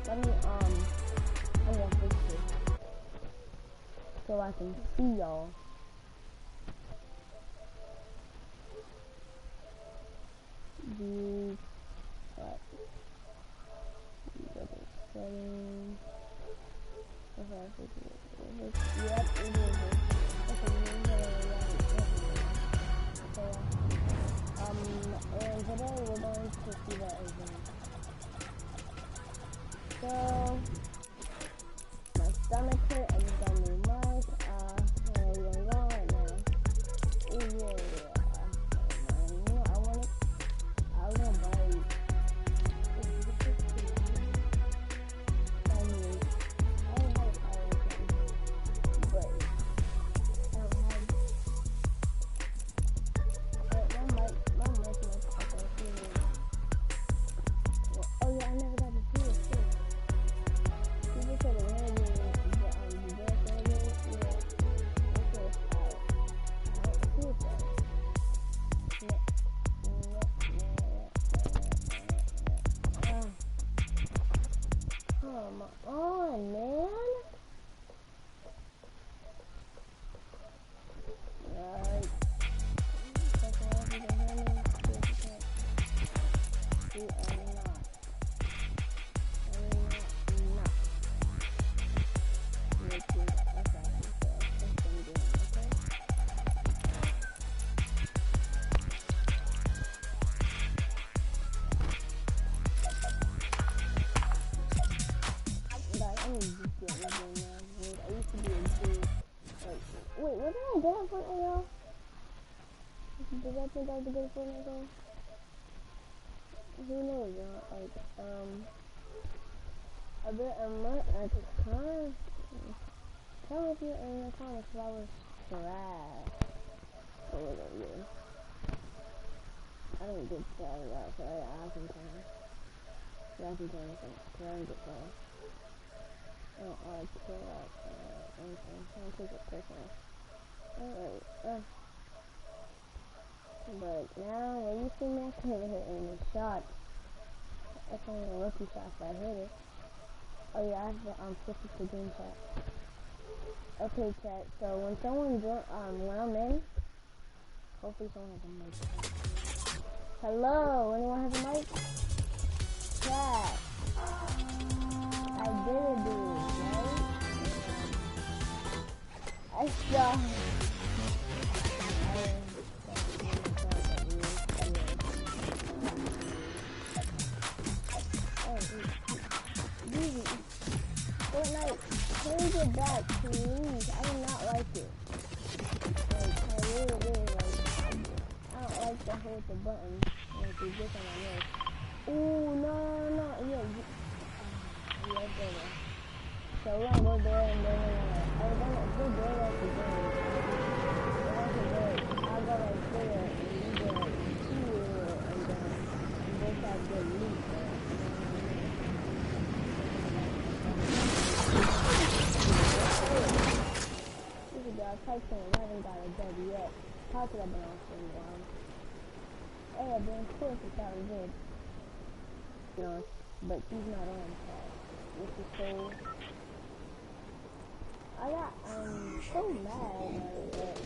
Let me, I'm gonna fix it so I can see y'all. What? Settings. Yep, it is. And today we're going to see that again. So, my stomach hurt, I just got a new mic, where are we gonna go right now? Yeah, I was gonna buy Come on, man. Alright. Wait, what did I get on Fortnite, y'all? Did I think I was a good Fortnite game? Who knows, y'all? Like, I bet I might at the time. Tell me if you're in the comments if I was trash. A little bit. I didn't get sad about it, so I can tell you. Yeah, I can tell you something. I didn't get sad. I don't like to kill out anything. I don't take it personal. Alright, but now when you see me, I can't hit any shots. That's only a lucky shot if I hit it. Oh yeah, I have to switch to green chat. Okay, chat. So when someone when I'm in, hopefully someone has a mic. Hello, anyone has a mic? Chat. I did it, dude. Right? I saw. Fortnite, change it back, please. I do not like it. Like, I really like it. I don't like to hold the button like you get on my nose. Ooh, no. Yeah, go there. So we're gonna go there and then we're gonna go there like the game. I'll go right there and you go right here and then both have good loot there. I typed in 11, got a W yet. How could I be on some one? Hey, but of course it sounded good. You know, but he's not on chat. Which is so... I got, so mad at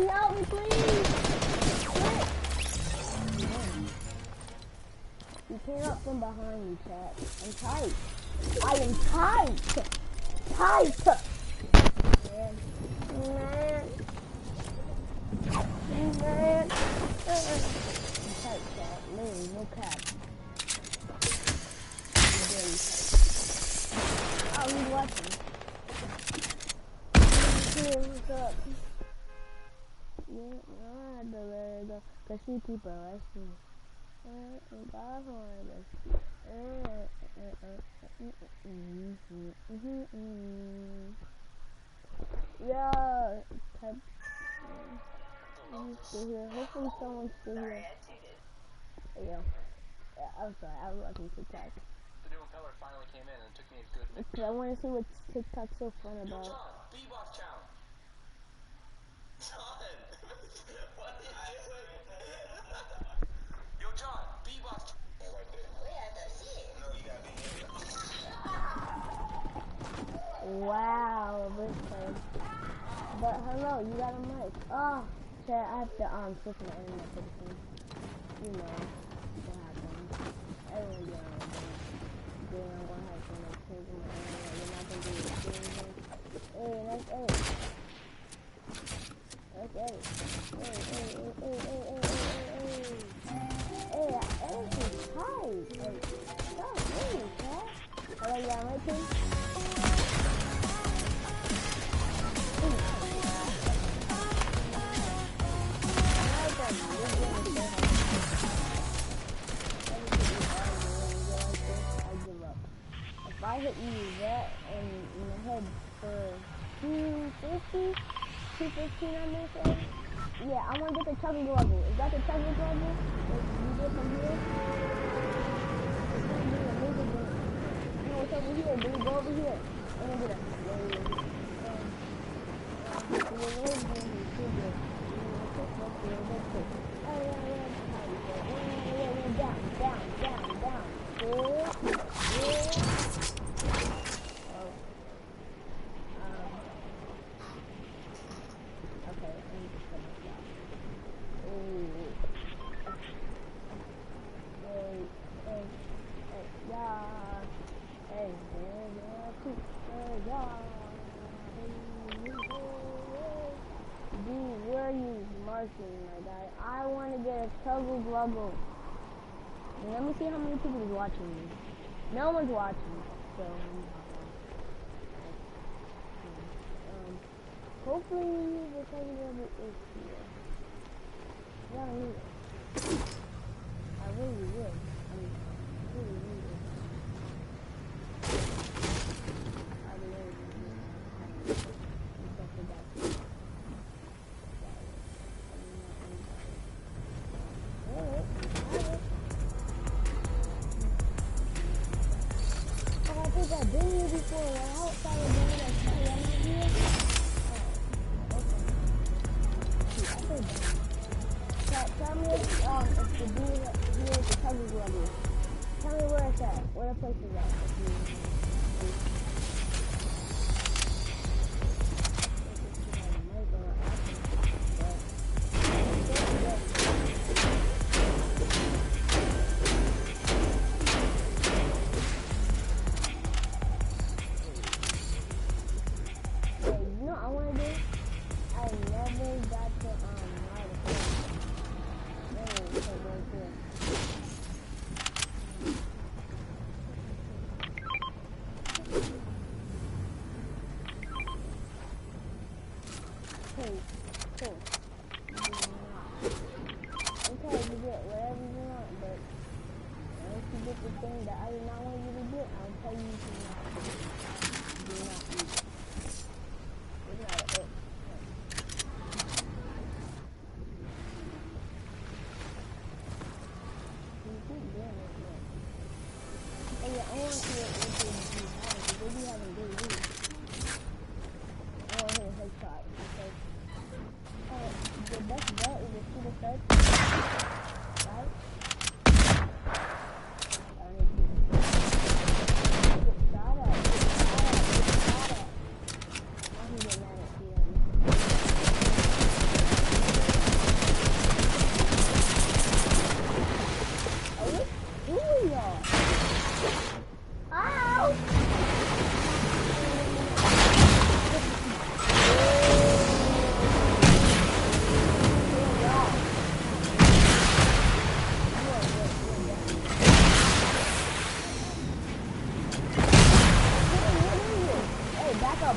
help me, please! You came up from behind me, chat. I'm tight. I am tight! Tight! Man. I'm tight, chat. Literally, no cap. I'm very Oh, he's watching. Hey, what's up? Yeah, no, I had to let her go. Cause she keep arresting me. God wanted us. Yeah, type. Still here. Hopefully someone's still here. Yeah. I'm sorry, I was watching TikTok. The new impeller finally came in and it took me a good minute. Cause I want to see what TikTok's so fun about. Yo, John, Bebop challenge. John, what are you doing? Yo, John, Bebop challenge. Right there. No, you gotta be here. Wow, this place. But hello, you got a mic. Oh, shit, I have to switch my internet for the thing. You know what happens. Everyone get on the thing. Then I'm gonna have to like change my internet. You're not gonna do the thing here. Hey, that's A. That's A. Hey, that A is tight. Hey, stop moving, cat. Hello, you got a mic too? If I hit you that in the head for 250, 215 on this end, yeah, I want to get the chuckle global. Is that the chuckle global? You get from here? It's going to be a major game. No, it's over here, dude. Go over here. I'm going to do that. Where are you marking, my guy? I want to get a Tuggle Gluggle. Let me see how many people is watching me. No one's watching, so hopefully the Tuggle Gluggle is here. Yeah, I need it. I really would. I mean, really need it. I really need it. Except for that. I've been here before. When outside of doing that stuff, I'm not here. Oh, okay. Shoot, I feel bad. Tell me if the dude here with the Tuggle Gluggle. Tell me where it's at. Where the place is at.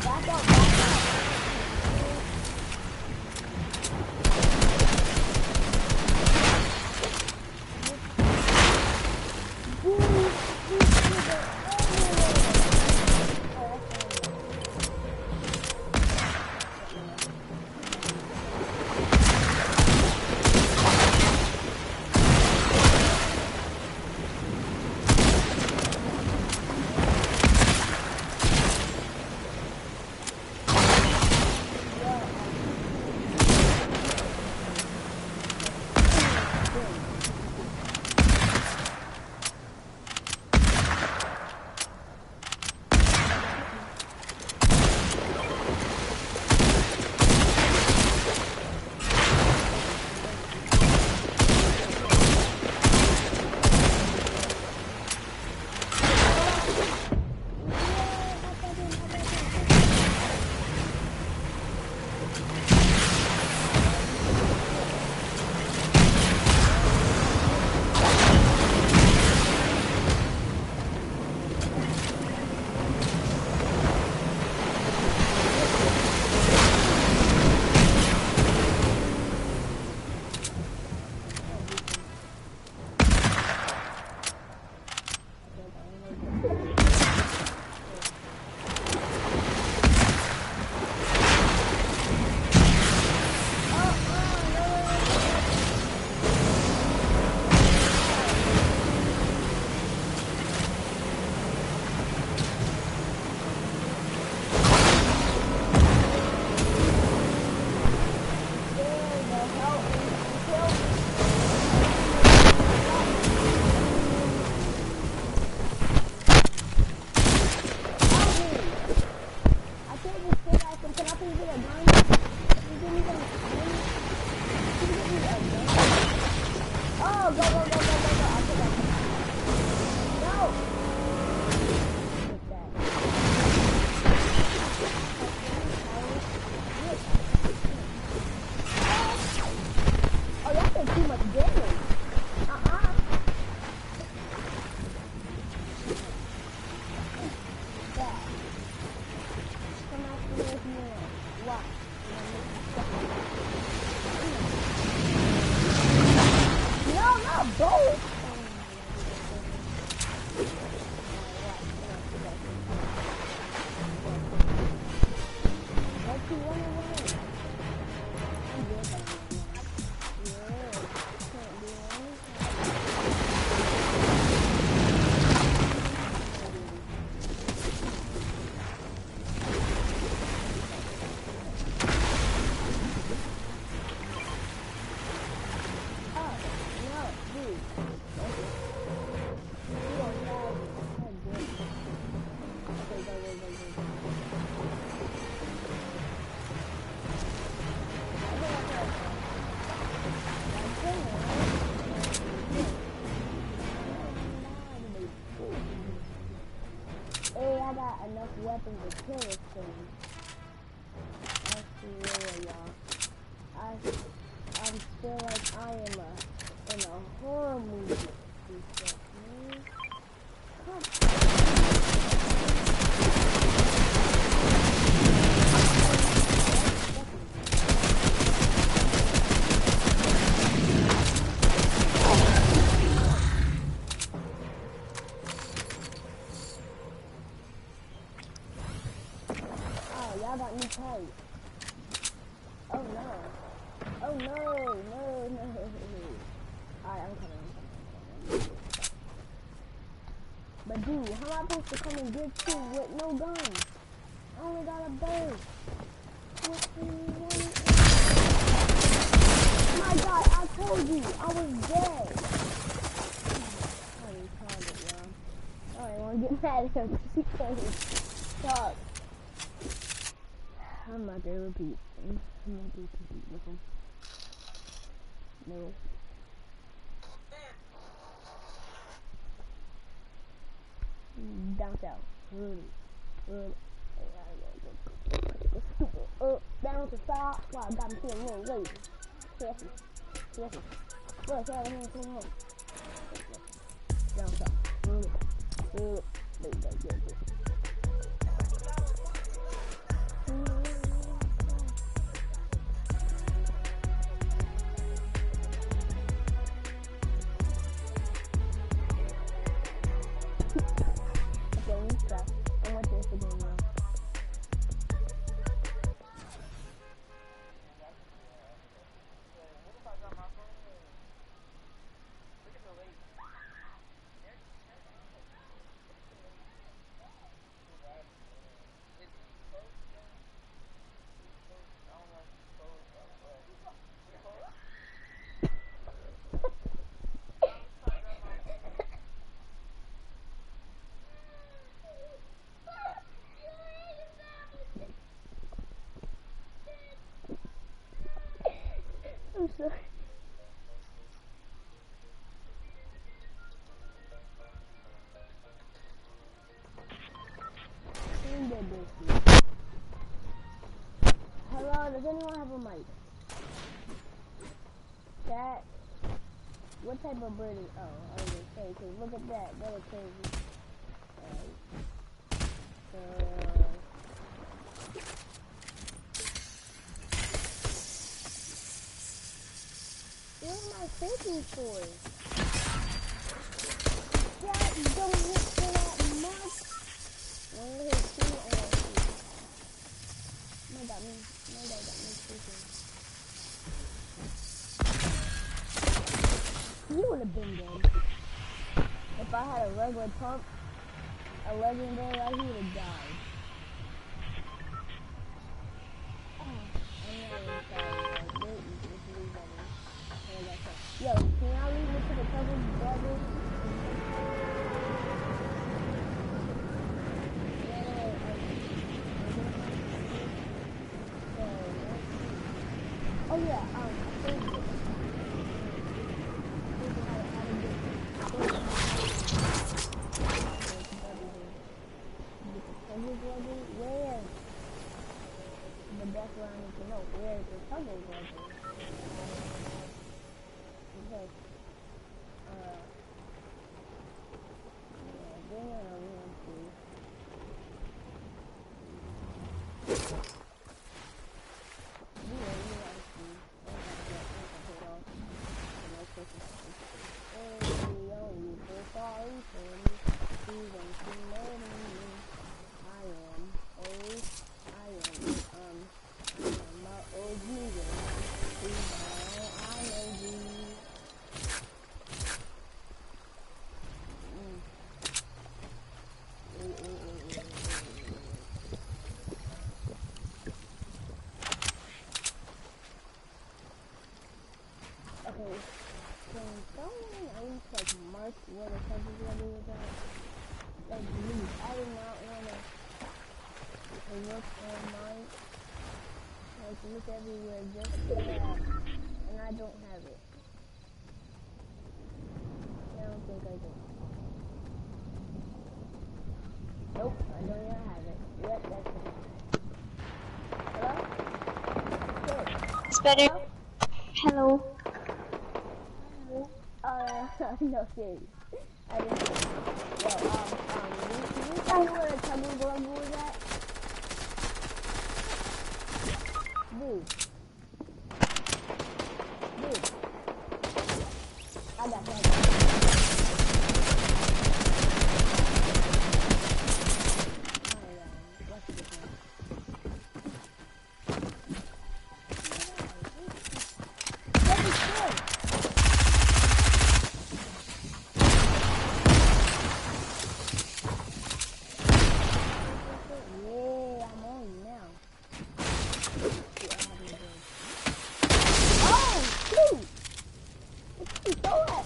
back up, back up. Enough weapons to kill this thing. I swear, y'all. I'm still like I am in a horror movie. Y'all got new parts. Oh no. Oh no, no. Alright, I'm coming. But dude, how am I supposed to come and get you with no gun? I only got a bird. What do you want? My God, I told you, I was dead. I already called it, y'all. I don't want to get mad at him because he can't talk. I'm not gonna repeat. I'm not gonna repeat with him. No. Down south. Really. Down to south. Wow, I got me feeling a little lazy. Seriously. Look, come on. Down south. Really. Screenshot. I went to Instagram now. I'm sorry. Hello, does anyone have a mic? Chat. What type of bird is? Oh, I was gonna say, cause look at that. That was crazy. What am I thinking for? That don't hit for that much. When you hit two, I got two. No, that got me thinking. You would have been dead. If I had a regular pump, a legendary, he would have died. Oh, I'm not even sorry, guys. Just leave that in. Yo, can y'all leave me to the cover, brother? Oh yeah, I think where? But that's what I need to know. Where is the puzzle brother? Because, yeah, bring it on here, please. Okay, can someone at least like mark where the puzzle level was at? Like please, I do not wanna look online, like look everywhere just for that, and I don't have it. I don't think I do. Nope, I don't even have it. Yep, that's it. Hello? Good. It's better. Hello? Hello. No, seriously. I didn't know. Yo, can you tell me where the tunnel glove was at? Dude. I got that. What's this one? Yeah, I'm on you now. Oh, shoot! It's too bad.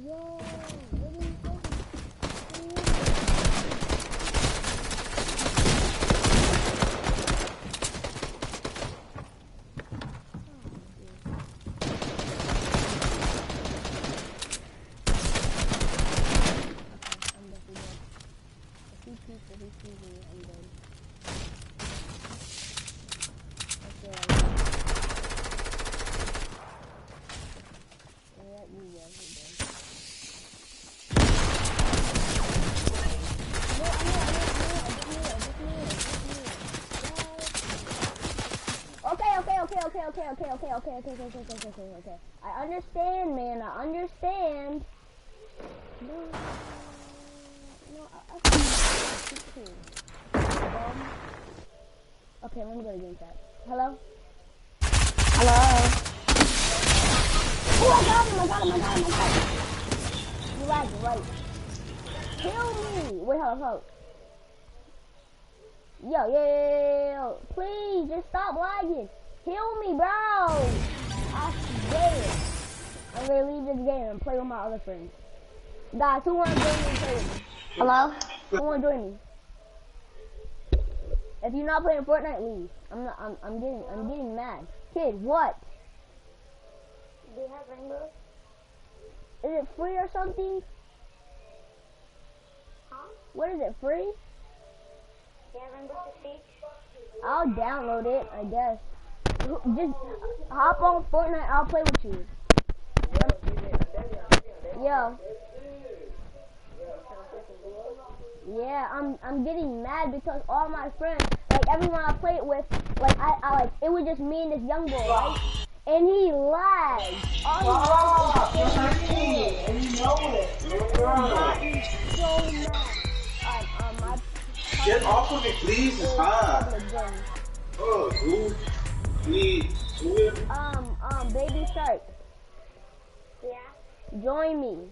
Yo, what are you doing? Okay. I understand, man. I understand. No. Okay, let me go to game chat. Hello? Hello. Oh, I got him, I got him, I got him, I got him. You lagging, right? Kill me! Wait, hold up. Yo. Please, just stop lagging. Kill me, bro. I swear. I'm gonna leave this game and play with my other friends. Guys, who wanna join me and play with me? Hello. Who wanna join me? If you're not playing Fortnite, leave. I'm getting mad. Kid, what? Do you have rainbows? Is it free or something? Huh? What is it, free? Do you have rainbow to speak? I'll download it, I guess. Just hop on Fortnite, I'll play with you. Yo. Yeah, I'm getting mad because all my friends, like everyone I played with, like I like it was just me and this young boy, right? And he lagged. All he lagged and you know it. Got me so mad. My Get off of me, please. It's hot. Oh, dude. Please. Baby Shark, Yeah. join me.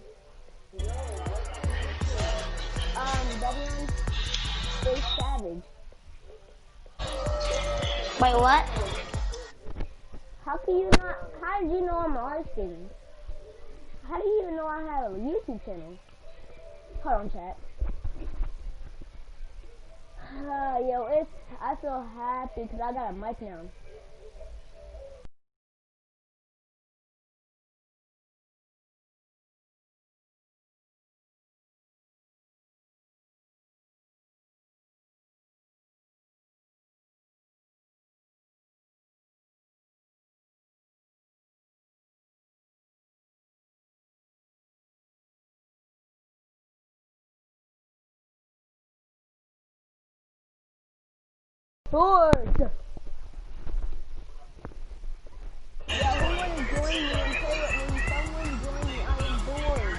Devian, stay savage. Wait, what? How can you not? How did you know I'm artist? How do you even know I have a YouTube channel? Hold on, chat. Yo, I feel happy because I got a mic now. Bored. Yeah, who wanna join me and play with me? Someone join me. I am bored.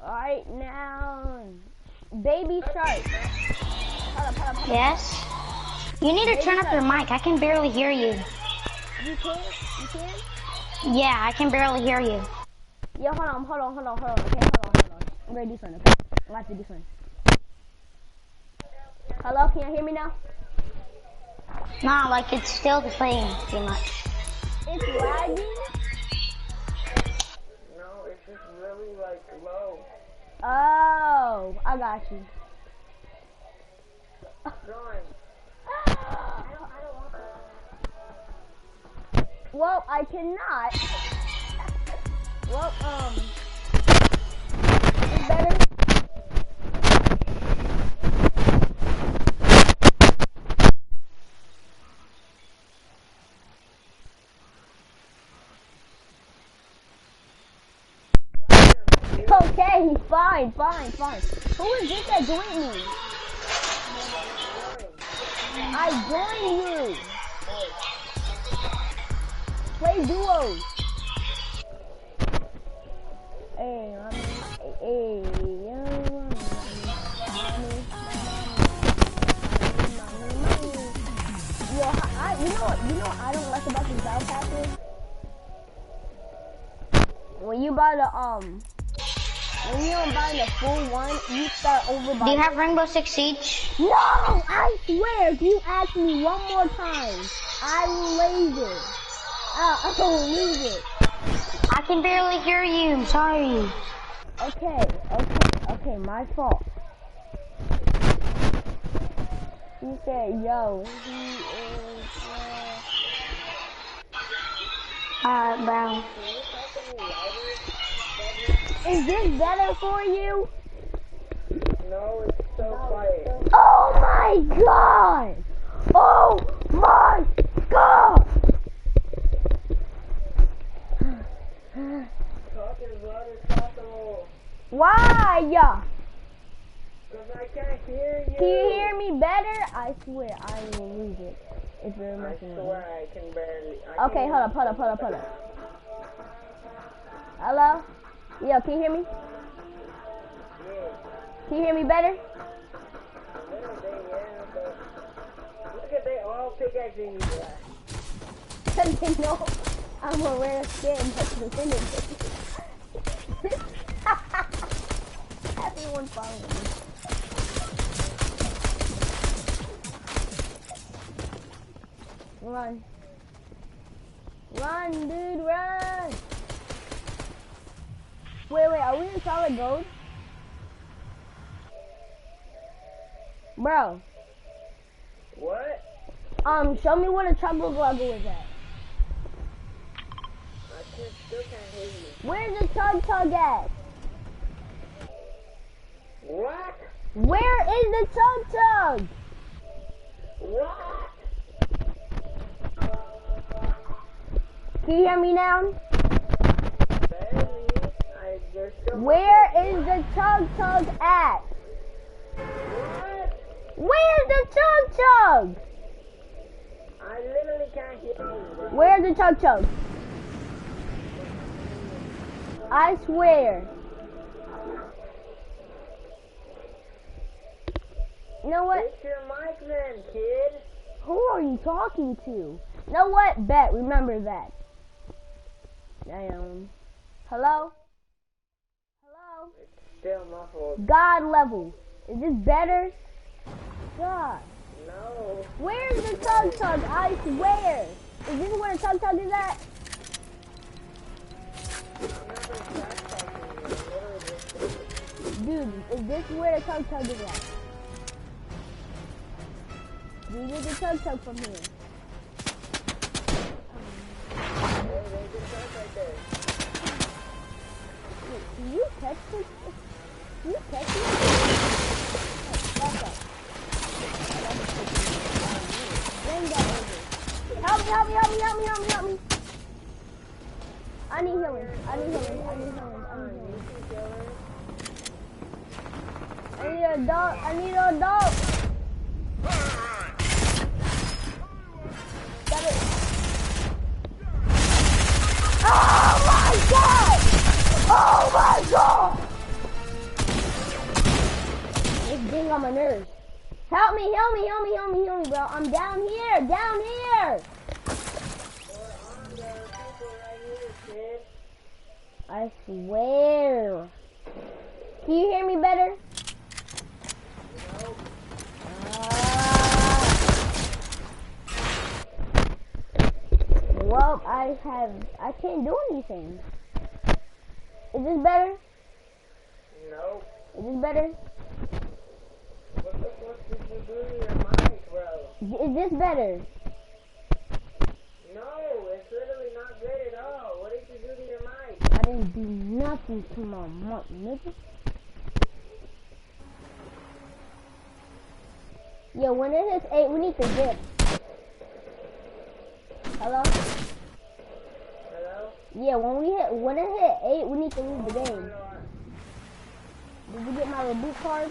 Alright, now, Baby Shark. Hold up. Yes. You need to turn up your mic. I can barely hear you. You can? Yeah, I can barely hear you. Yeah, hold on. Okay, hold on. I'm gonna do something, okay? I'm gonna have to do something. Hello, can you hear me now? Nah, like it's still the same, pretty much. It's lagging? No, it's just really, like, low. Oh, I got you. Join. Well, I cannot. Well, it's better. Okay, fine. Who is this that joined me? I joined you. Play duos. Hey, Yo, you know what I don't like about these battle passes? When you buy the when you don't buy the full one, you start over by. Do you have Rainbow Six Siege? No, I swear, if you ask me one more time, I will raise it. I will lose it. I can barely hear you. I'm sorry. Okay, my fault. He said, yo, he is, Brown. Is this better for you? No, it's so quiet. Oh my god! Oh my god! Talk as loud as possible. Why? Because I can't hear you. Can you hear me better? I swear I will lose it. If you're I messing with me. swear I can barely. Okay, hold up. Hello? Yo, can you hear me? Can you hear me better? Look at they all pickaxing you, black. Cause they know I'm a rare skin, but the thing is, everyone following me. Run. Run, dude, run! Wait, are we in solid gold? Bro. What? Show me where the trouble gluggle is at. Still can't hear you. Where's the tug at? What? Where is the tug? What? Can you hear me now? Barely. There's still Where is the tug at? What? Where's the tug? I literally can't hear you. Where's the tug? I swear. You know what? Fix your mic then, kid. Who are you talking to? You know what? Bet. Remember that. Damn. Hello? Hello? It's still muffled. God level. Is this better? God. No. Where's the tug? I swear. Is this where the tug is at? Dude, is this where the tug is at? Do you get the tug from here? Wait, can you catch this? Can you catch it? Back up. Bring that over. Help me. I need healing. I need a dog. Got it. Oh my god! This thing on my nerves. Help me, bro. I'm down here. I swear. Can you hear me better? Well, I can't do anything. Is this better? No. Is this better? What the fuck did you do to your mic, bro? Is this better? No, it's literally not good at all. What did you do to your mic? I didn't do nothing to my mic, nigga. Yo, when it hits 8, we need to dip. Hello? Hello? Yeah, when it hit 8, we need to leave the game. Did you get my reboot card?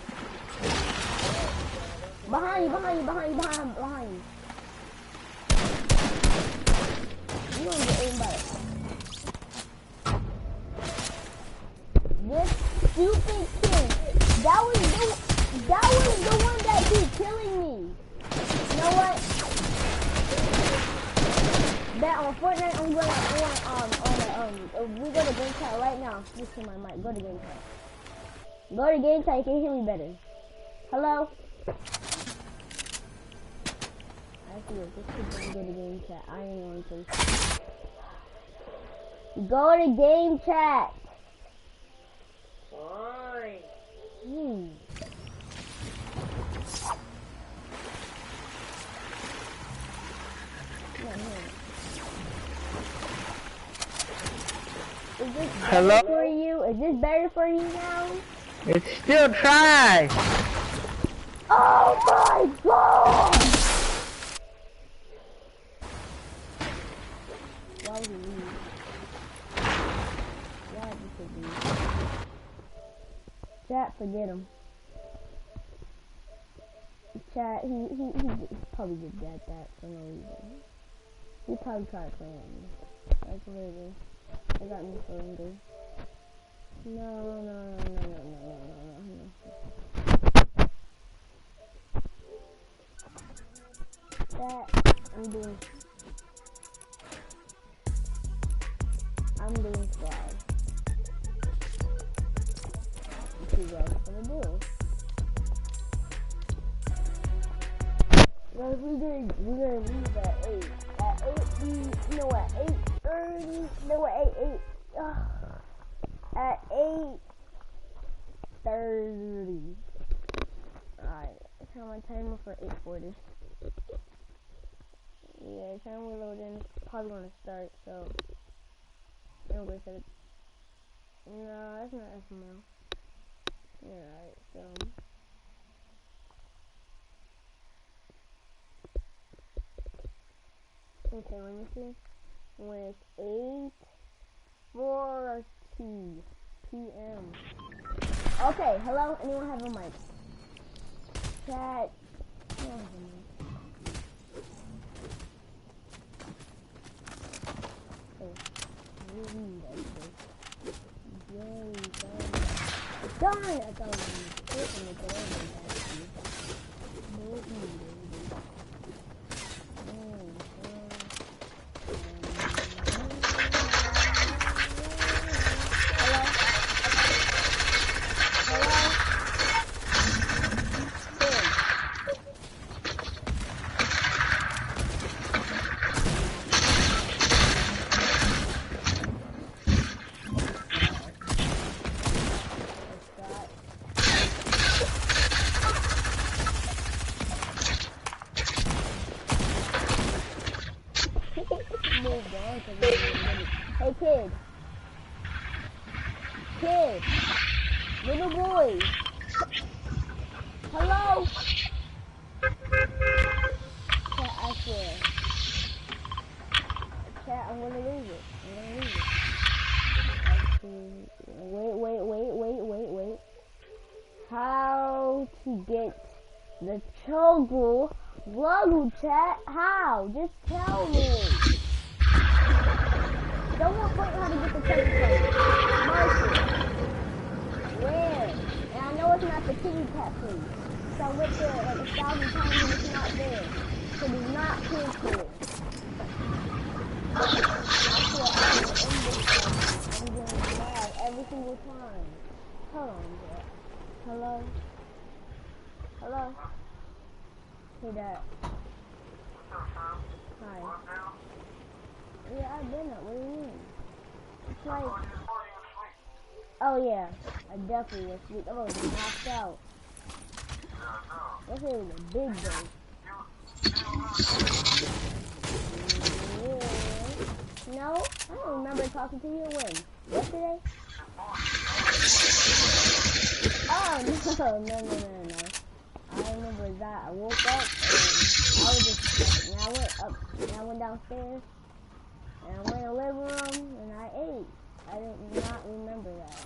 Behind you. You don't get aimed by it. This stupid kid. That was the one that keep killing me. You know what? Bet on Fortnite, I'm gonna we go to game chat right now. Listen to my mic. Go to game chat. Go to game chat. You can hear me better. Hello. Actually, if this kid doesn't go to game chat, I ain't going to. Go to game chat. Fine. Is this better for you? Is this better for you now? It's still trash. Oh my god! Why would he leave? Why did he leave? Chat, forget him. Chat, he probably did that for no reason. He probably tried playing with me. That's literally. It got me so angry. No. That I'm doing squad. Let's see what I'm gonna do. Guys, we're gonna leave at 8. At 8, no, at 8:30. No, at 8. At 8:30. Alright, turn my timer for 8:40. Yeah, time we're loading. Probably gonna start, so I'm gonna set it. No, that's not FML. Alright, so okay, let me see. When it's 8:40 p.m. Okay, hello? Anyone have a mic? Chat. Anyone have a mic? Darn it! I thought I was going to Hey kid, little boy, hello? Chat, I swear. Chat, I'm gonna lose it. Wait. How to get the Chogu Gluggle, chat? How? Just tell me. Don't want to point how to get the Chogu Gluggle. Where? And I know it's not the kitty cat, please. So I went there like 1,000 times and it's not there. So do not cancel it. I swear I'm in this one. I'm getting mad every single time. Hold on, Dad. Hello? Hey, Dad. Hi. Yeah, I've been up. What do you mean? It's like... Oh, yeah. I definitely was asleep. I was knocked out. Yesterday was a big day. Yeah. No? I don't remember talking to you when? Yesterday? Oh, no. I remember that. I woke up and I was just, and I went downstairs and I went in the living room and I ate. I did not remember that.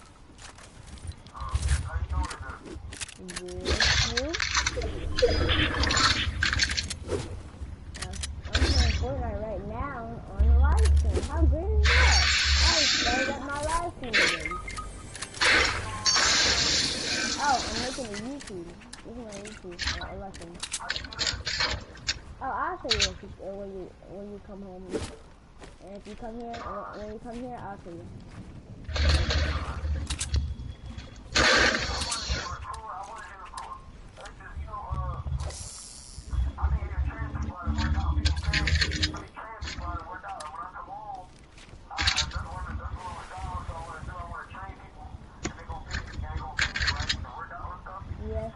Good. You? I'm playing Fortnite right now on the live stream. How good is that? I started up my live stream again. Oh, I'm making a YouTube. This is my YouTube lesson. Oh, I'll show you when you come home. And if you come here, when you come here, I'll show you. Yes.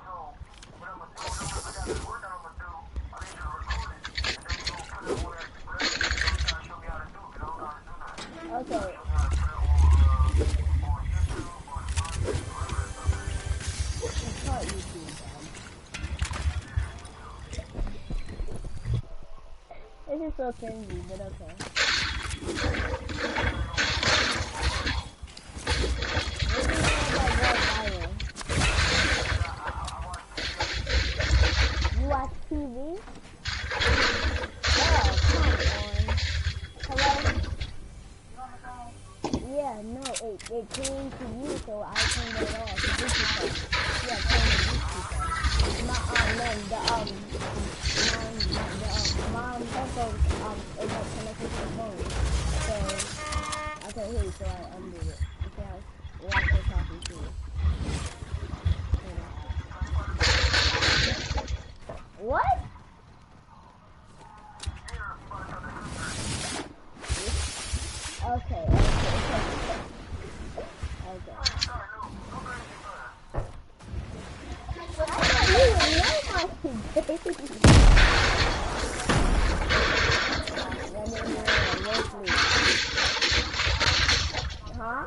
Okay. This is so cringy, but okay. You watch TV? Oh, come on. Hello? Yeah, no, it came to to you, so I turned it off. The Bluetooth stuff. Yeah, turn the Bluetooth off. My headphones is like connected to the phone, so I couldn't hear you, so I undid it. Okay, while I'm still talking to you. What? Okay. Huh?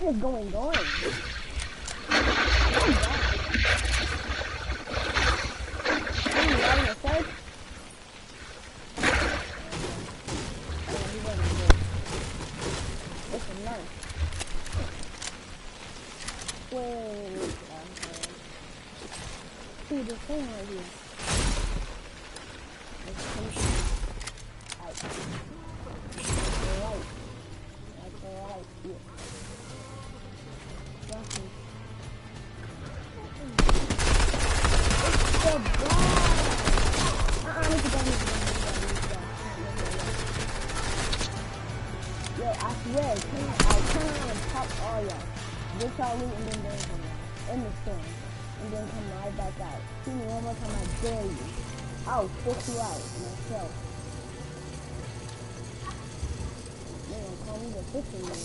is going on? See the thing right here. That's alright. That's alright. Yeah. Nothing. It's the ball. Need to go. Yo, I swear, I'll turn around and pop all y'all. Get y'all loot and then there's them in the storm. And then come right back out. See me one more time, I dare you. I'll fish you out myself. They're gonna call me the fishing man.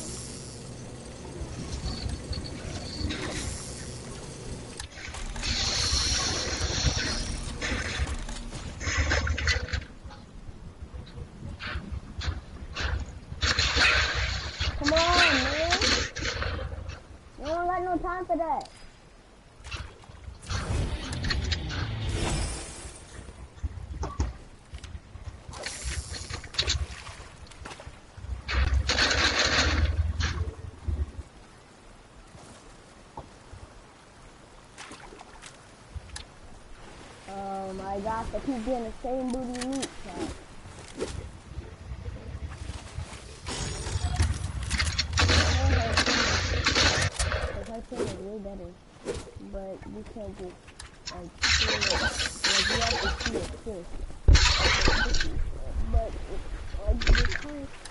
Come on, man. You don't got no time for that. Oh my gosh, I keep getting the same booty meat, chat. The cartoon is way better, but you can't just, like, see it, like, you have to see it first. But,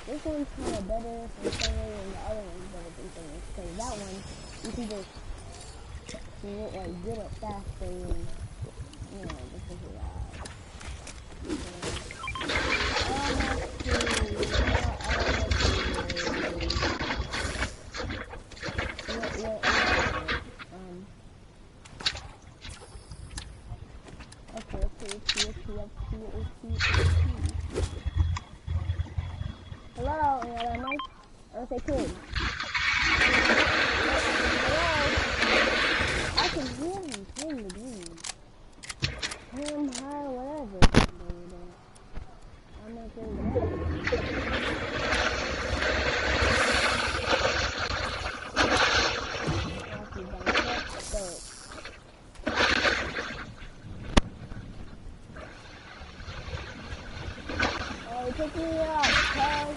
this one's kind of better from Sunday, and the other one's better from Sunday, because that one, you can just, like, get it faster, and, you know, this is Hello, any other mic? I say kid. Hello? I can hear him playing the game. Him, her, whatever. I'm not doing that. Oh, he picked me up, cuz.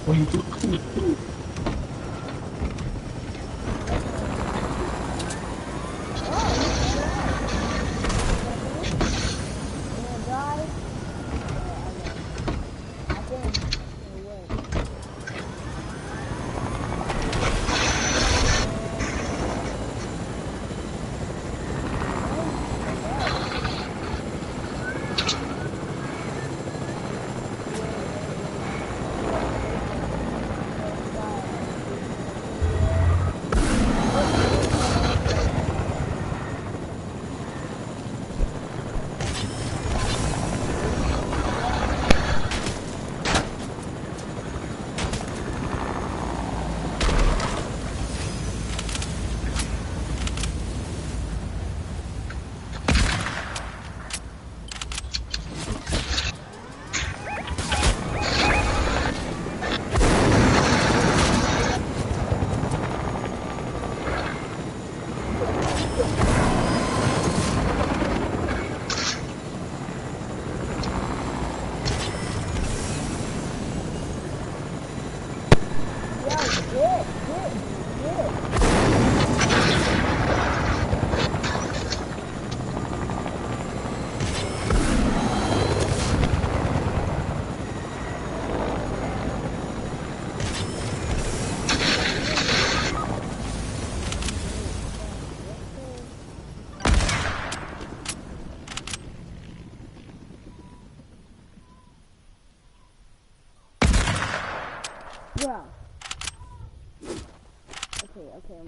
Yeah. Okay, I'm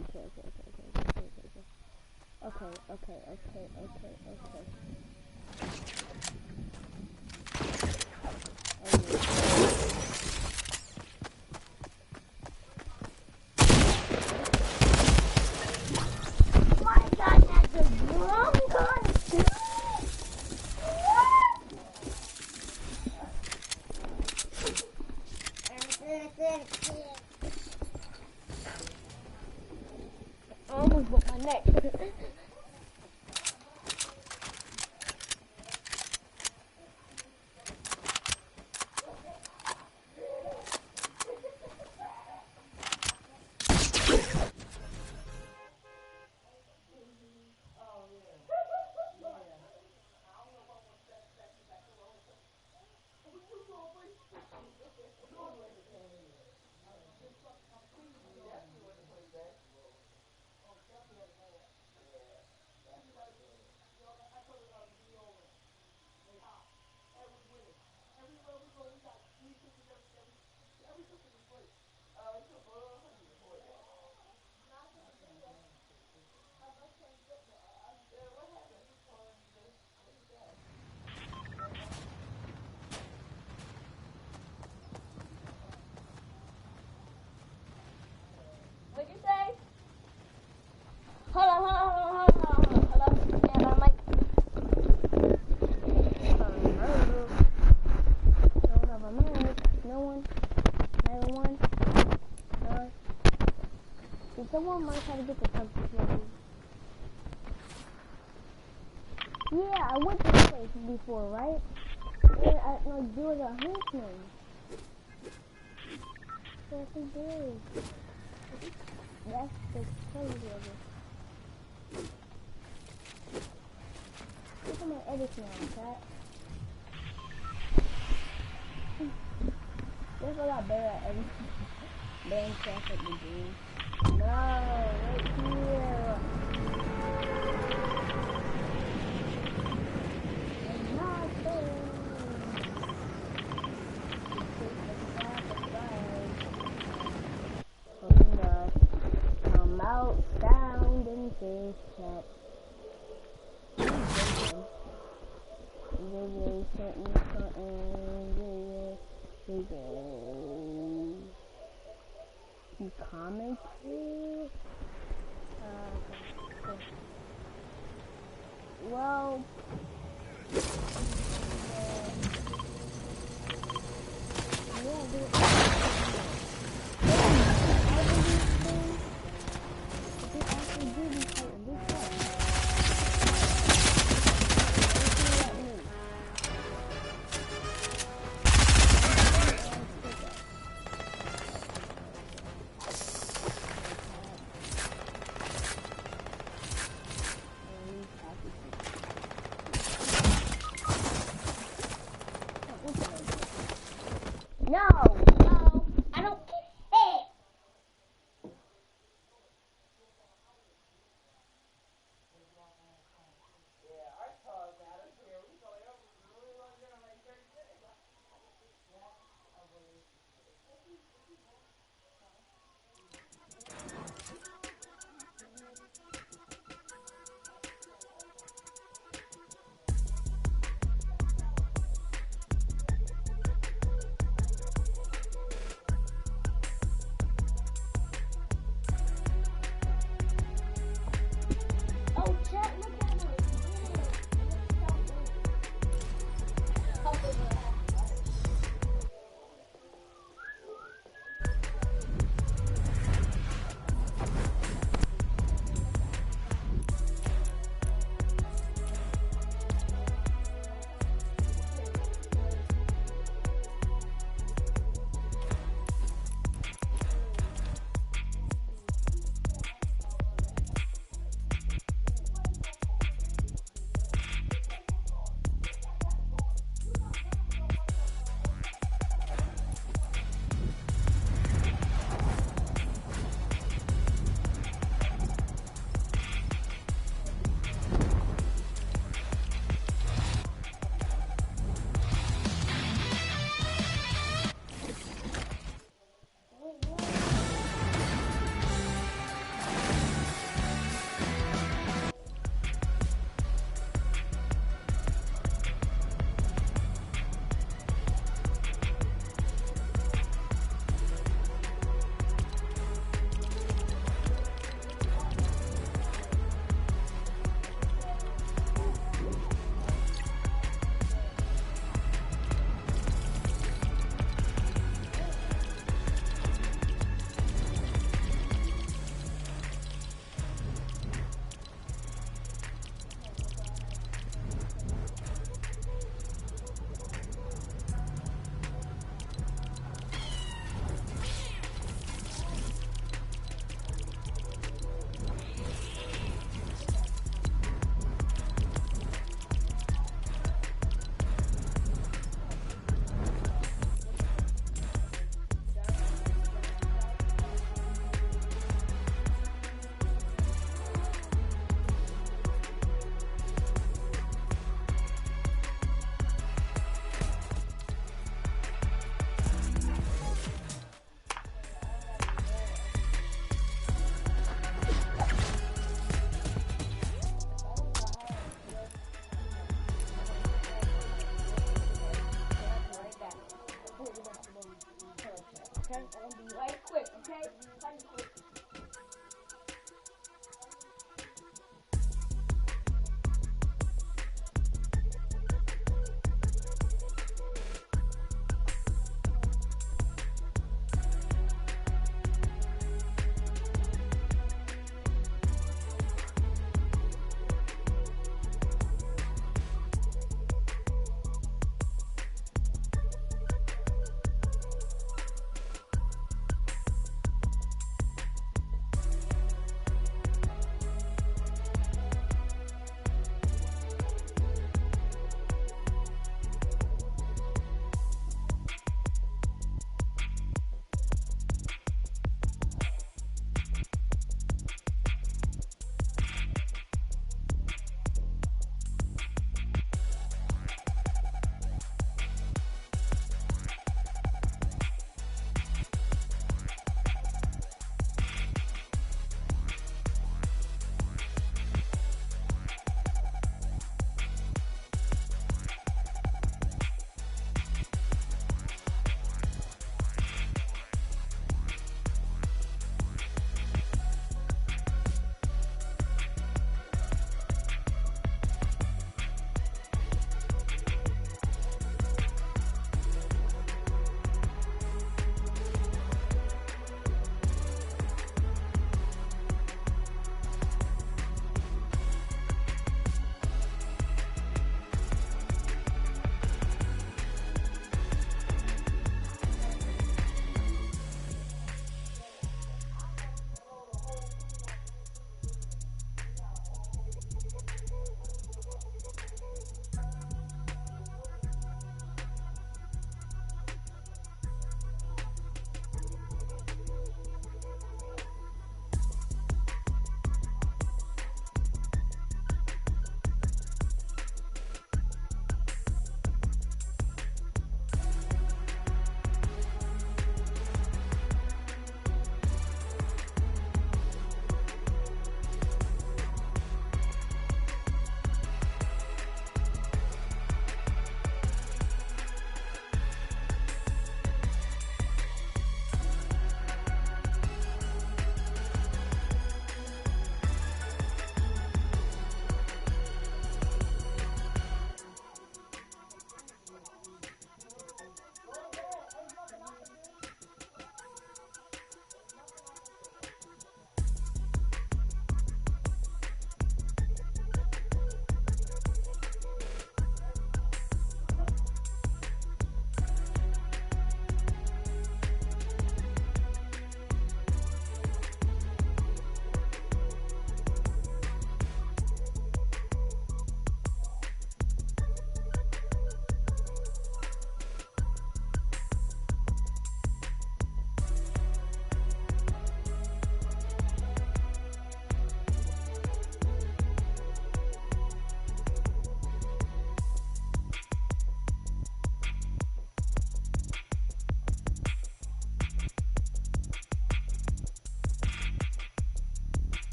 okay. My God, that's a drum gun too. I almost broke my neck. What'd you say? Hold on. Yeah, my mic. Hello. Don't have a mic. No one. Neither one. No. Did someone might try to get the pumpkin level? Yeah, I went to this place before, right? And like, there was a henchman. Yes, he did. That's the crazy of it. Look at my editing on, chat. There's a lot better at editing than stuff at the game. No, right here. I'm not there. Come out, sound, and face chat. He commented. Well, No, no, I don't care.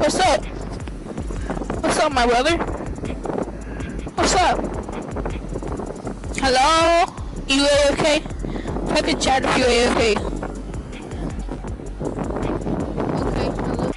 What's up? What's up, my brother? What's up? Hello? You okay? Type in chat if you're okay. Okay, hello.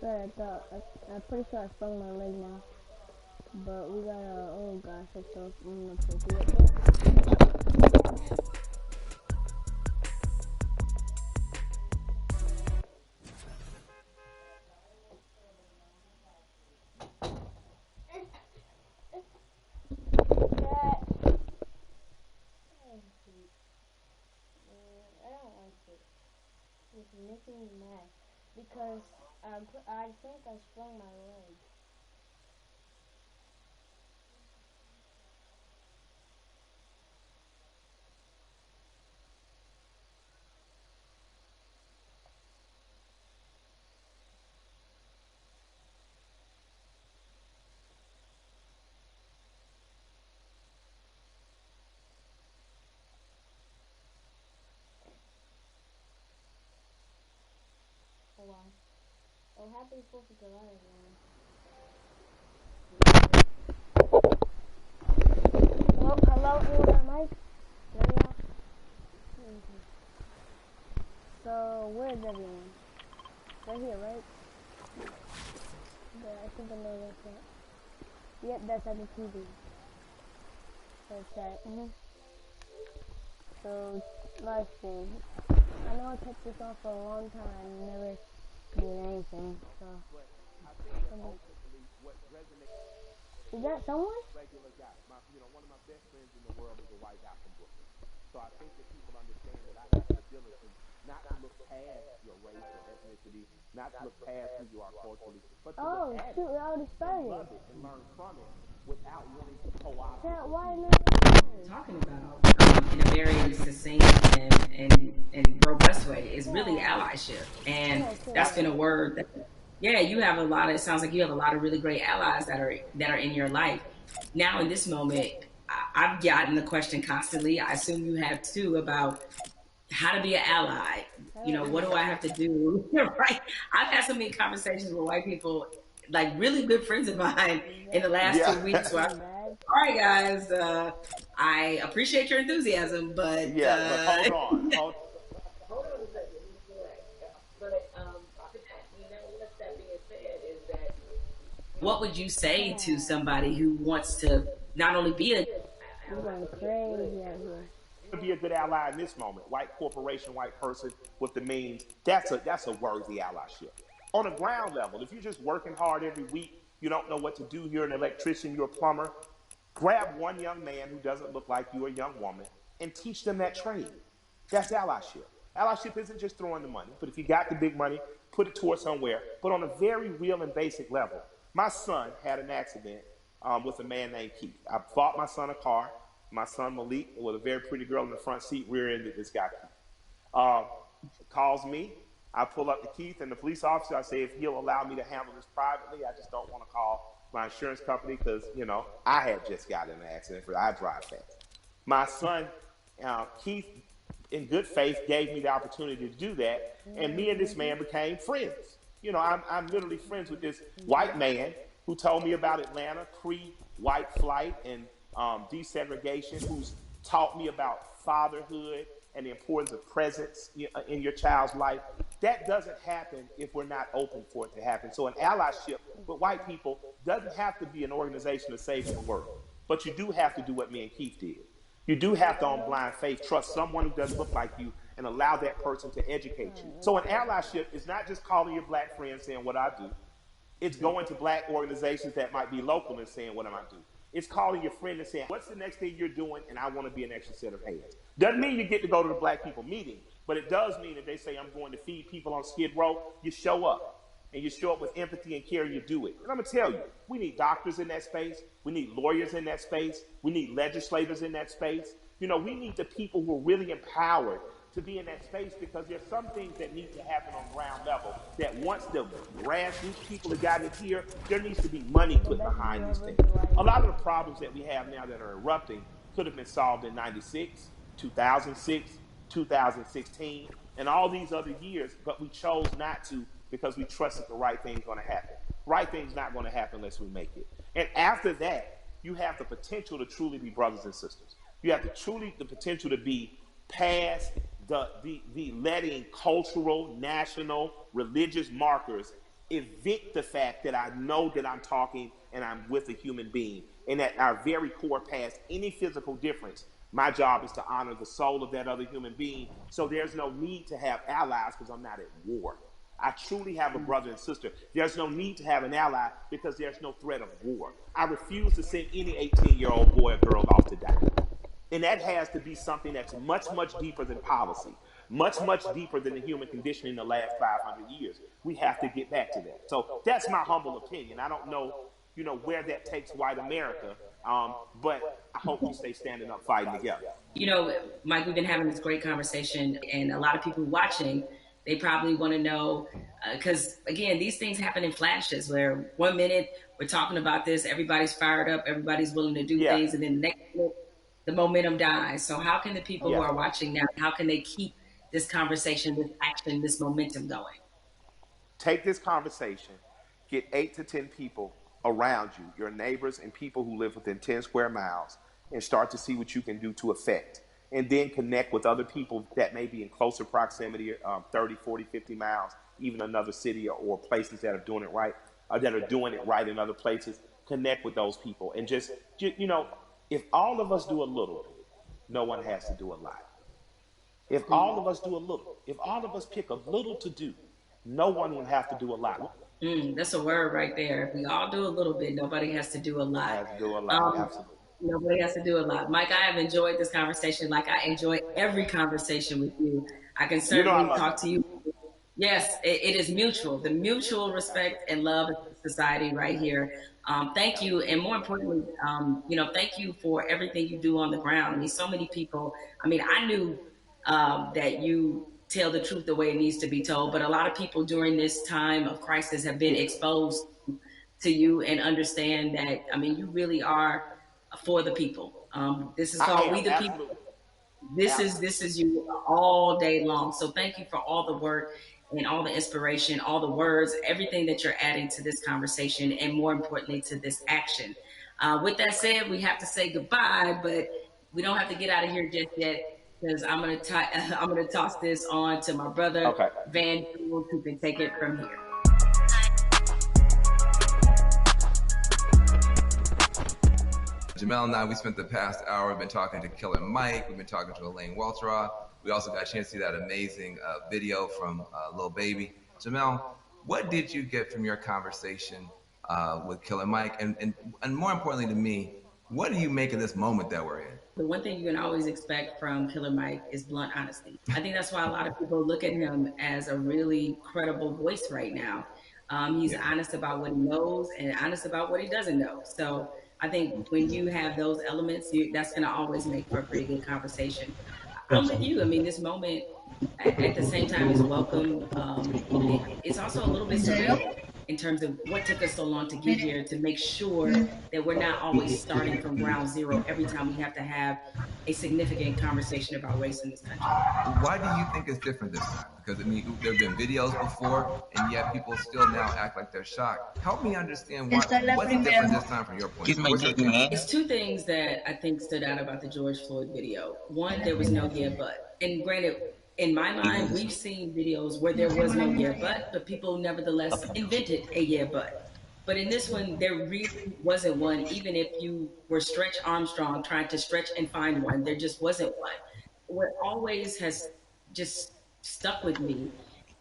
But I'm pretty sure I sprung my leg now. But we got oh gosh, it's so I'm gonna pick you up there. I don't like it. It's making me mad because I think I sprung my leg. Oh wow. Oh, happy 4th of July, everyone. Hello, anyone on mic? There we are. So, where's everyone? Right here, right? Yeah, I think I know that's it. Yep, that's at the TV. That's that. So, live stream. I know I kept this on for a long time, never did anything, so. Is that someone? Regular guy. One of my best friends in the world is a white guy from Brooklyn. So I think that people understand that I have the ability not to look past your race or ethnicity, not to look past who you are culturally, but to look at shoot, it already started. love it and learn from it without wanting to co-opt it. Why not? Talking about in a very succinct and robust way is really allyship, and that's been a word that you have a lot of. It sounds like you have a lot of really great allies that are in your life now. In this moment, I've gotten the question constantly. I assume you have too, about how to be an ally. What do I have to do? Right? I've had so many conversations with white people, like really good friends of mine, in the last 2 weeks. Where all right, guys, I appreciate your enthusiasm, but but hold on. Hold on a second. But with that being said, is that what would you say to somebody who wants to not only be a to be a good ally in this moment, white corporation, white person with the means, that's a worthy allyship. On a ground level, if you're just working hard every week, you don't know what to do, you're an electrician, you're a plumber, grab one young man who doesn't look like you, a young woman, and teach them that trade. That's allyship. Allyship isn't just throwing the money, but if you got the big money, put it towards somewhere. But on a very real and basic level, my son had an accident with a man named Keith. I bought my son a car. My son Malik, with a very pretty girl in the front seat, rear-ended this guy. Calls me. I pull up to Keith and the police officer. I say, if he'll allow me to handle this privately, I just don't want to call my insurance company because, I had just gotten in an accident. I drive fast. My son, Keith, in good faith, gave me the opportunity to do that, and me and this man became friends. I'm literally friends with this white man who told me about Atlanta pre-white flight and desegregation, who's taught me about fatherhood and the importance of presence in your child's life. That doesn't happen if we're not open for it to happen. So an allyship with white people doesn't have to be an organization of saving the world. But you do have to do what me and Keith did. You do have to, on blind faith, trust someone who doesn't look like you and allow that person to educate you. So an allyship is not just calling your black friends saying what I do. It's going to black organizations that might be local and saying what am I do. It's calling your friend and saying, what's the next thing you're doing? And I want to be an extra set of hands. Doesn't mean you get to go to the black people meeting, but it does mean that they say, I'm going to feed people on Skid Row. You show up. And you show up with empathy and care, you do it. And I'm going to tell you, we need doctors in that space. We need lawyers in that space. We need legislators in that space. We need the people who are really empowered to be in that space, because there's some things that need to happen on ground level that once the grassroots people have gotten it here, there needs to be money put behind these things. A lot of the problems that we have now that are erupting could have been solved in 96, 2006, 2016, and all these other years, but we chose not to because we trusted the right thing's going to happen. Right thing's not going to happen unless we make it. And after that, you have the potential to truly be brothers and sisters. You have the potential to be past the letting cultural, national, religious markers evict the fact that I know that I'm talking and I'm with a human being, and at our very core, past any physical difference, my job is to honor the soul of that other human being. So there's no need to have allies because I'm not at war. I truly have a brother and sister. There's no need to have an ally because there's no threat of war. I refuse to send any 18-year-old boy or girl off to die. And that has to be something that's much, much deeper than policy, much, much deeper than the human condition in the last 500 years. We have to get back to that. So that's my humble opinion. I don't know, where that takes white America, but I hope we stay standing up, fighting together. Mike, we've been having this great conversation, and a lot of people watching, they probably want to know, because again, these things happen in flashes where 1 minute we're talking about this, everybody's fired up, everybody's willing to do things, and then the next minute, the momentum dies. So how can the people who are watching now, how can they keep this conversation, this action, this momentum going? Take this conversation, get 8 to 10 people around you, your neighbors and people who live within 10 square miles, and start to see what you can do to affect. And then connect with other people that may be in closer proximity, 30, 40, 50 miles, even another city or places that are doing it right, or that are doing it right in other places. Connect with those people and just if all of us do a little, no one has to do a lot. If all of us do a little, if all of us pick a little to do, no one will have to do a lot. That's a word right there. If we all do a little bit, nobody has to do a lot. Has to do a lot, absolutely. Nobody has to do a lot. Mike, I have enjoyed this conversation like I enjoy every conversation with you. I can certainly talk to you. Yes, it is mutual. The mutual respect and love of society right here. Thank you. And more importantly, thank you for everything you do on the ground. I mean, so many people, I knew that you tell the truth the way it needs to be told, but a lot of people during this time of crisis have been exposed to you and understand that, you really are for the people. This is called We the People. This is you all day long. So thank you for all the work and all the inspiration, all the words, everything that you're adding to this conversation, and more importantly, to this action. With that said, we have to say goodbye, but we don't have to get out of here just yet, because I'm gonna toss this on to my brother, Van, who can take it from here. Jamel and I, we spent the past hour, we've been talking to Killer Mike, we've been talking to Elaine Walteroth. We also got a chance to see that amazing video from Lil Baby. Jamel, what did you get from your conversation with Killer Mike? And more importantly to me, what do you make of this moment that we're in? The one thing you can always expect from Killer Mike is blunt honesty. I think that's why a lot of people look at him as a really credible voice right now. He's honest about what he knows and honest about what he doesn't know. So I think when you have those elements, that's going to always make for a pretty good conversation. I'm with you. This moment at the same time is welcome. It's also a little bit surreal in terms of what took us so long to get here, to make sure that we're not always starting from ground zero every time we have to have a significant conversation about race in this country. Why do you think it's different this time? Because there have been videos before, and yet people still now act like they're shocked. Help me understand what's different this time from your point of view. It's two things that I think stood out about the George Floyd video. One, there was no yeah, but. And granted, in my mind, we've seen videos where there was no yeah, but people nevertheless invented a yeah, but. But in this one, there really wasn't one, even if you were Stretch Armstrong trying to stretch and find one, there just wasn't one. What always has just stuck with me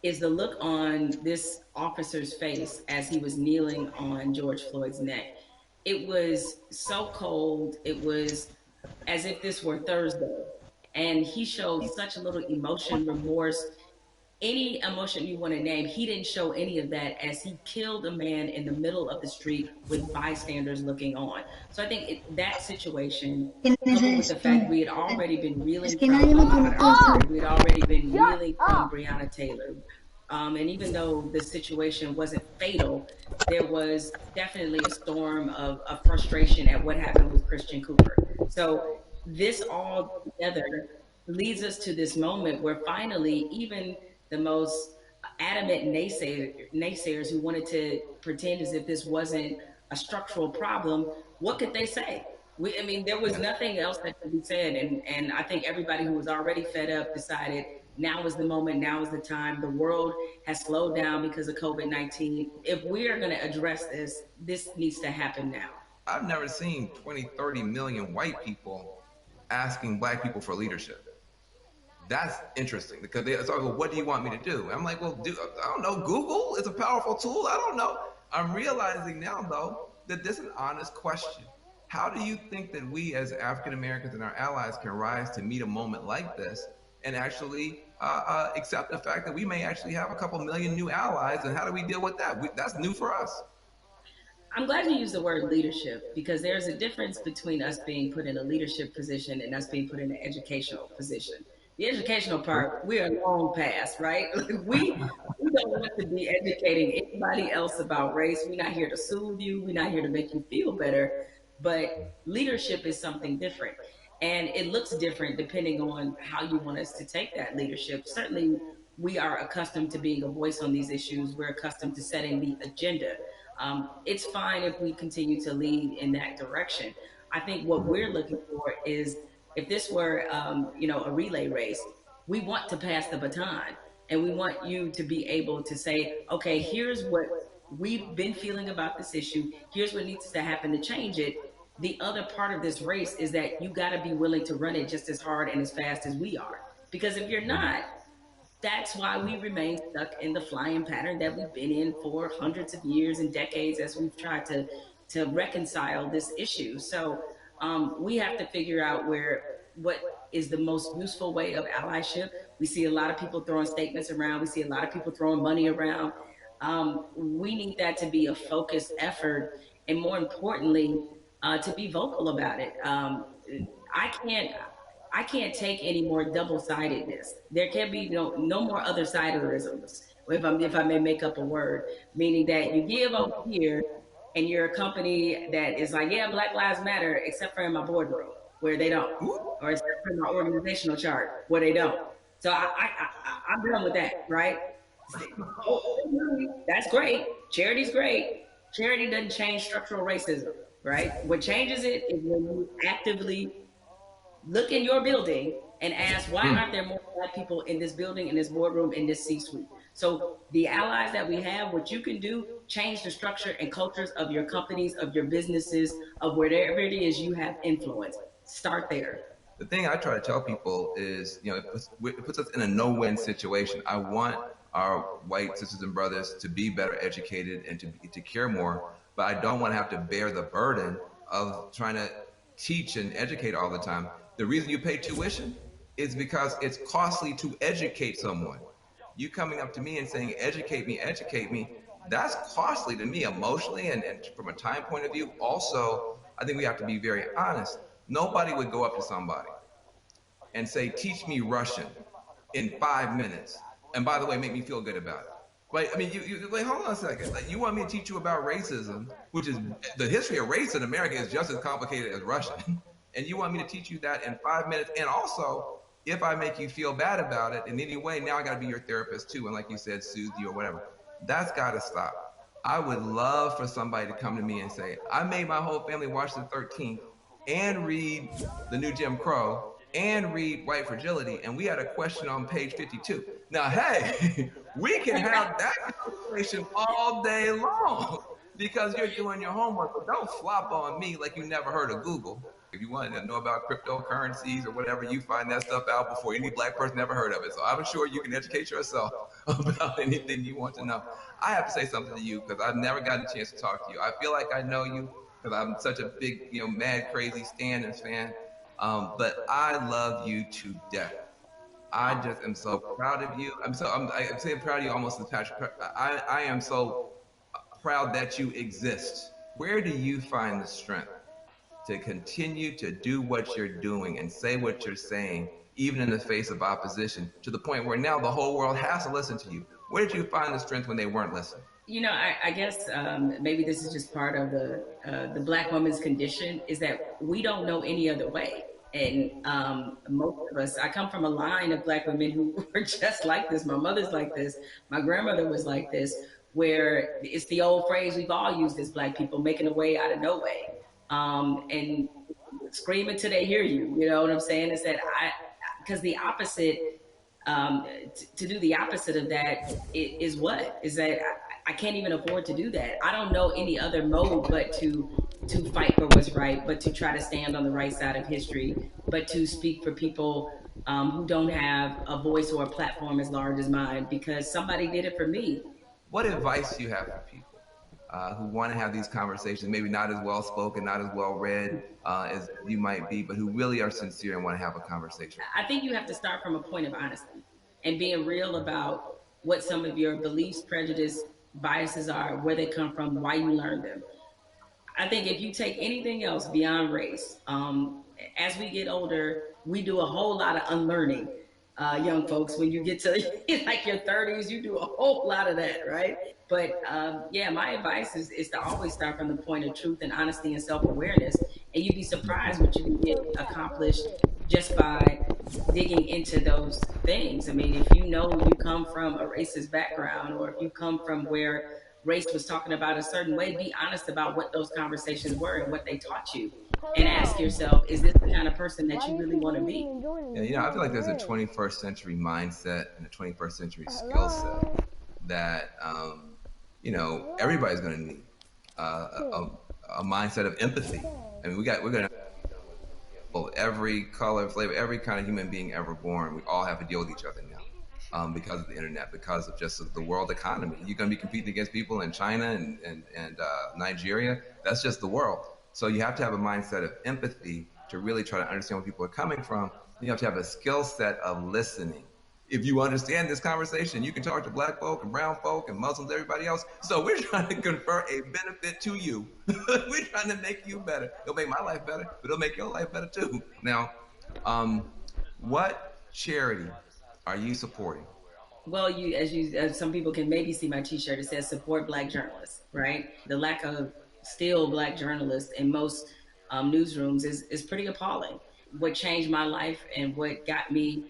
is the look on this officer's face as he was kneeling on George Floyd's neck. It was so cold. It was as if this were Thursday. And he showed such a little emotion, remorse, any emotion you want to name. He didn't show any of that as he killed a man in the middle of the street with bystanders looking on. So I think that situation, coupled with the fact we had already been reeling from we'd already been reeling from Breonna Taylor. And even though the situation wasn't fatal, there was definitely a storm of frustration at what happened with Christian Cooper. So this all together leads us to this moment where finally, even the most adamant naysayers who wanted to pretend as if this wasn't a structural problem, what could they say? There was nothing else that could be said. And I think everybody who was already fed up decided now is the moment, now is the time. The world has slowed down because of COVID-19. If we are going to address this, this needs to happen now. I've never seen 20, 30 million white people asking black people for leadership. That's interesting because they start, well, what do you want me to do? And I'm like, well, I don't know. Google is a powerful tool. I don't know. I'm realizing now, though, that this is an honest question. How do you think that we as African Americans and our allies can rise to meet a moment like this and actually accept the fact that we may actually have a couple million new allies? And how do we deal with that? That's new for us. I'm glad you used the word leadership because there's a difference between us being put in a leadership position and us being put in an educational position. The educational part, we are long past, right? we don't want to be educating anybody else about race. We're not here to soothe you. We're not here to make you feel better. But leadership is something different. And it looks different depending on how you want us to take that leadership. Certainly, we are accustomed to being a voice on these issues. We're accustomed to setting the agenda. It's fine if we continue to lead in that direction. I think what we're looking for is if this were, a relay race, we want to pass the baton and we want you to be able to say, okay, here's what we've been feeling about this issue. Here's what needs to happen to change it. The other part of this race is that you got to be willing to run it just as hard and as fast as we are. Because if you're not, that's why we remain stuck in the flying pattern that we've been in for hundreds of years and decades as we've tried to reconcile this issue. So we have to figure out what is the most useful way of allyship. We see a lot of people throwing statements around. We see a lot of people throwing money around. We need that to be a focused effort, and more importantly, to be vocal about it. I can't take any more double-sidedness. There can be no more other siderisms, if I may make up a word, meaning that you give over here and you're a company that is like, yeah, Black Lives Matter, except for in my boardroom where they don't, or except for my organizational chart where they don't. So I'm done with that, right? That's great. Charity's great. Charity doesn't change structural racism, right? What changes it is when you actively look in your building and ask, why aren't there more Black people in this building, in this boardroom, in this C-suite? So the allies that we have, what you can do, change the structure and cultures of your companies, of your businesses, of wherever it is you have influence. Start there. The thing I try to tell people is, it puts us in a no-win situation. I want our white sisters and brothers to be better educated and to care more, but I don't want to have to bear the burden of trying to teach and educate all the time. The reason you pay tuition is because it's costly to educate someone. You coming up to me and saying, educate me, that's costly to me emotionally and from a time point of view. Also, I think we have to be very honest. Nobody would go up to somebody and say, teach me Russian in 5 minutes. And by the way, make me feel good about it. Right? I mean, you like, hold on a second. Like, you want me to teach you about racism, which is the history of race in America is just as complicated as Russian. And you want me to teach you that in 5 minutes. And also, if I make you feel bad about it in any way, now I got to be your therapist too. And like you said, soothe you or whatever. That's got to stop. I would love for somebody to come to me and say, I made my whole family watch the 13th and read the new Jim Crow and read White Fragility, and we had a question on page 52. Now, hey, we can have that conversation all day long because you're doing your homework, but don't flop on me like you never heard of Google. If you want to know about cryptocurrencies or whatever, you find that stuff out before any Black person ever heard of it. So I'm sure you can educate yourself about anything you want to know. I have to say something to you because I've never gotten a chance to talk to you. I feel like I know you because I'm such a big, mad, crazy Stan and fan. But I love you to death. I just am so proud of you. I'm saying proud of you almost as Patrick. I am so proud that you exist. Where do you find the strength to continue to do what you're doing and say what you're saying, even in the face of opposition, to the point where now the whole world has to listen to you? Where did you find the strength when they weren't listening? I guess maybe this is just part of the Black woman's condition, is that we don't know any other way. And most of us, I come from a line of Black women who were just like this. My mother's like this. My grandmother was like this, where it's the old phrase we've all used as Black people, making a way out of no way. And scream until they hear you. You know what I'm saying? Is that because the opposite To do the opposite of that is what? Is that I can't even afford to do that. I don't know any other mode but to fight for what's right, but to try to stand on the right side of history, but to speak for people who don't have a voice or a platform as large as mine, because somebody did it for me. What advice do you have for people who want to have these conversations, maybe not as well spoken, not as well read as you might be, but who really are sincere and want to have a conversation? I think you have to start from a point of honesty and being real about what some of your beliefs, prejudice, biases are, where they come from, why you learned them. I think if you take anything else beyond race, as we get older, we do a whole lot of unlearning. Young folks, when you get to like your 30s, you do a whole lot of that, right? But yeah, my advice is to always start from the point of truth and honesty and self-awareness. And you'd be surprised what you can get accomplished just by digging into those things. I mean, if you know you come from a racist background, or if you come from where race was talking about a certain way, be honest about what those conversations were and what they taught you. And ask yourself, is this the kind of person that you really want to be? Yeah, you know, I feel like there's a 21st century mindset and a 21st century skill set that, you know, everybody's going to need a mindset of empathy. I mean, we're going to every color, flavor, every kind of human being ever born. We all have to deal with each other now because of the internet, because of just the world economy. You're going to be competing against people in China and Nigeria. That's just the world. So you have to have a mindset of empathy to really try to understand where people are coming from. You have to have a skill set of listening. If you understand this conversation, you can talk to black folk and brown folk and Muslims, everybody else. So we're trying to confer a benefit to you. We're trying to make you better. It'll make my life better, but it'll make your life better too. Now, what charity are you supporting? Well, as some people can maybe see my T-shirt, it says "Support Black Journalists." Right? The lack of still Black journalists in most newsrooms is pretty appalling. What changed my life and what got me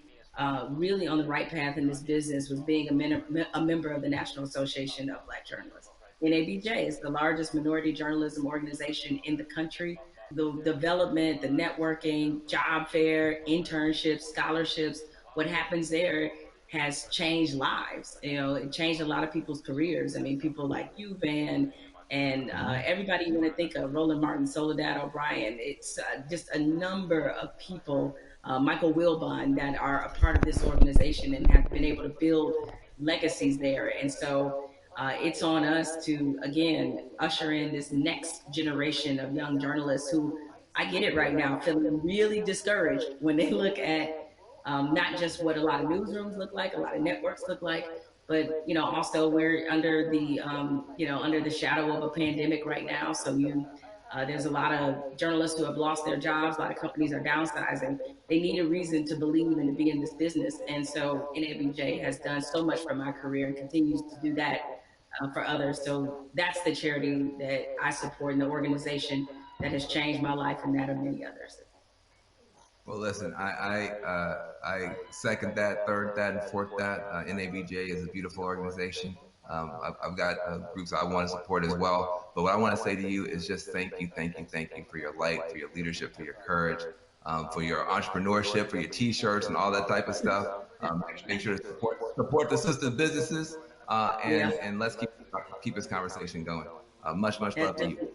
really on the right path in this business was being a member of the National Association of Black Journalists. NABJ is the largest minority journalism organization in the country. The development, the networking, job fair, internships, scholarships, what happens there has changed lives. You know, it changed a lot of people's careers. I mean, people like you, Van, and everybody you want to think of, Roland Martin, Soledad O'Brien. It's just a number of people, Michael Wilbon, that are a part of this organization and have been able to build legacies there. And so it's on us to, again, usher in this next generation of young journalists who, I get it right now, feeling really discouraged when they look at not just what a lot of newsrooms look like, a lot of networks look like, but you know, also we're under the under the shadow of a pandemic right now. So there's a lot of journalists who have lost their jobs. A lot of companies are downsizing. They need a reason to believe and to be in this business. And so NABJ has done so much for my career and continues to do that for others. So that's the charity that I support, and the organization that has changed my life and that of many others. Well, listen, I second that, third that, and fourth that. NABJ is a beautiful organization. I've got groups I want to support as well. But what I want to say to you is just thank you for your light, for your leadership, for your courage, for your entrepreneurship, for your T-shirts and all that type of stuff. Make sure to support the sister businesses, and let's keep this conversation going. Much love to you.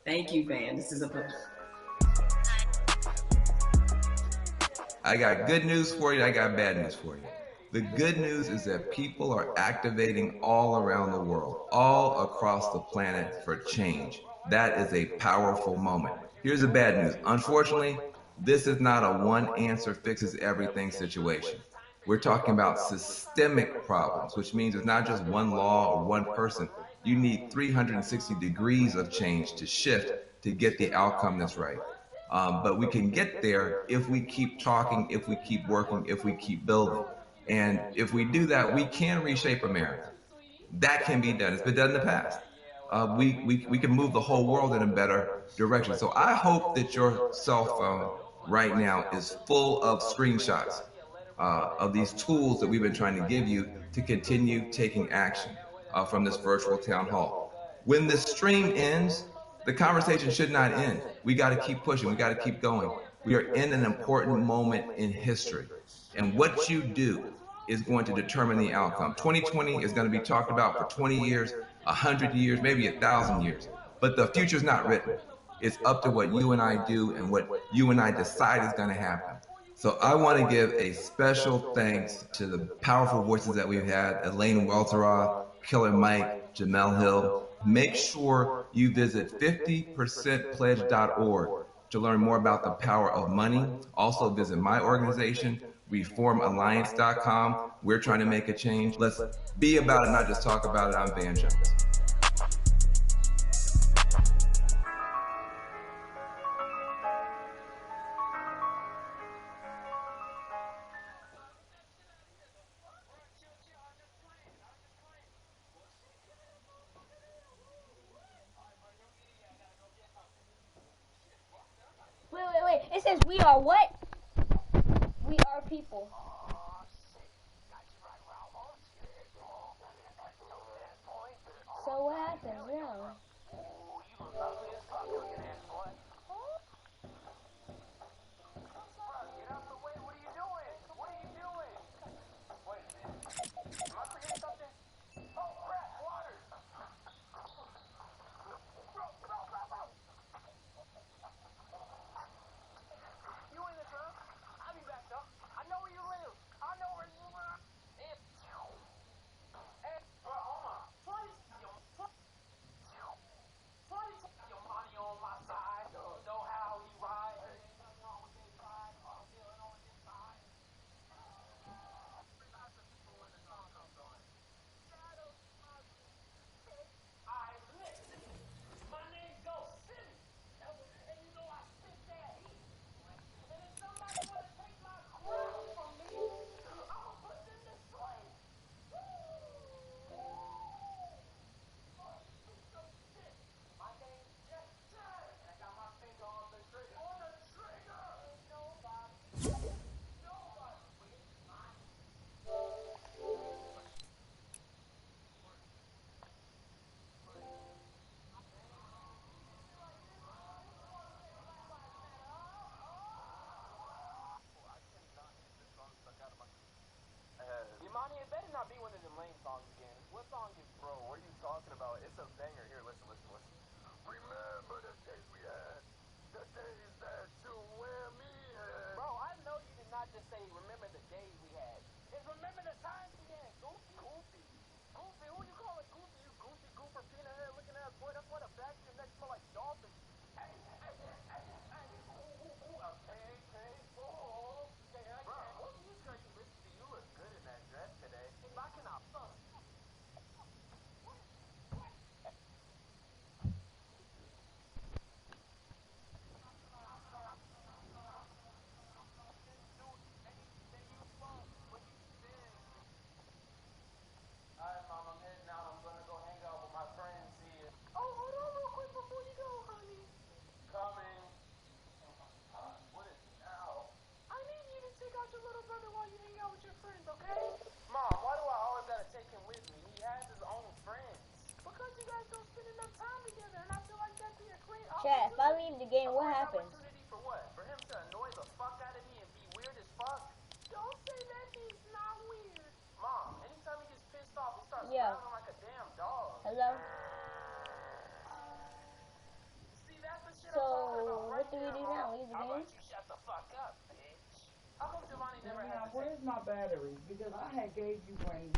Thank you, Van. This is a pleasure. I got good news for you. I got bad news for you. The good news is that people are activating all around the world, all across the planet for change. That is a powerful moment. Here's the bad news. Unfortunately, this is not a one answer fixes everything situation. We're talking about systemic problems, which means it's not just one law or one person. You need 360 degrees of change to shift to get the outcome that's right. But we can get there if we keep talking, if we keep working, if we keep building. And if we do that, we can reshape America. That can be done. It's been done in the past. We can move the whole world in a better direction. So I hope that your cell phone right now is full of screenshots of these tools that we've been trying to give you to continue taking action from this virtual town hall. When the stream ends, the conversation should not end. We got to keep pushing. We got to keep going. We are in an important moment in history. And what you do is going to determine the outcome. 2020 is going to be talked about for 20 years, 100 years, maybe 1,000 years. But the future's not written. It's up to what you and I do and what you and I decide is going to happen. So I want to give a special thanks to the powerful voices that we've had, Elaine Welteroth, Killer Mike, Jamel Hill. Make sure you visit 50percentpledge.org to learn more about the power of money. Also visit my organization, reformalliance.com. We're trying to make a change. Let's be about it, not just talk about it. I'm Van Jones. Wait. It says we are what? We are people. So what happens now? Chat, if I leave the game, what happens? Yeah. Hello? So, what do we do now? Leave the game? Where's my battery? Because I had gave you brain.